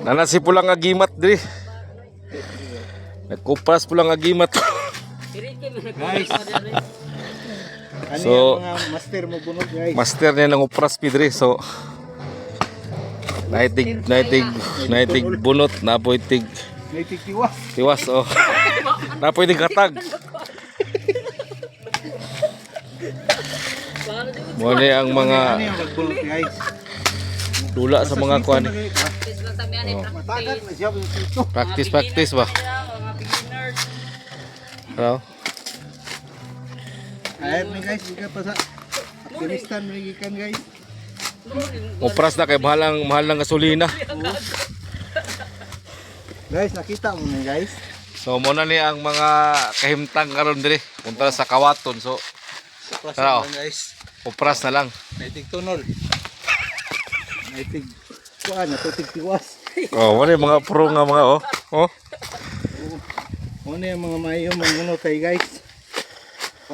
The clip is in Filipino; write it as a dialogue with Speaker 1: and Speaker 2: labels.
Speaker 1: Nanasi pulang agimat diri. Nagkupras pulang agimat.
Speaker 2: Guys.
Speaker 1: So,
Speaker 2: mga master mo bunot guys.
Speaker 1: master niya ng upras pidri. So, naitig bunot, napoitig
Speaker 2: May titiwas.
Speaker 1: tiwas oh. Napoitig katag. Muna ang mga
Speaker 2: Ano yung magbunot guys?
Speaker 1: dula sa mga kuan.
Speaker 2: Matagal na siya yung tito.
Speaker 1: Practice ba? Hello?
Speaker 2: Ayan na guys, ika pa sa Afghanistan magigikan guys.
Speaker 1: Upras na kay mahal ng gasolina.
Speaker 2: Guys, nakita mo na guys.
Speaker 1: So muna ni ang mga kahimtang karon diri. Punta sa Kawaton. So
Speaker 2: Supras
Speaker 1: Tara,
Speaker 2: naman guys.
Speaker 1: upras na lang.
Speaker 2: Naitig tunol. Naitig kuan, natutig tiwas.
Speaker 1: Oh, wala yung mga pro nga mga oh. Oh.
Speaker 2: Ano yung mga mayong mga bunot kay guys.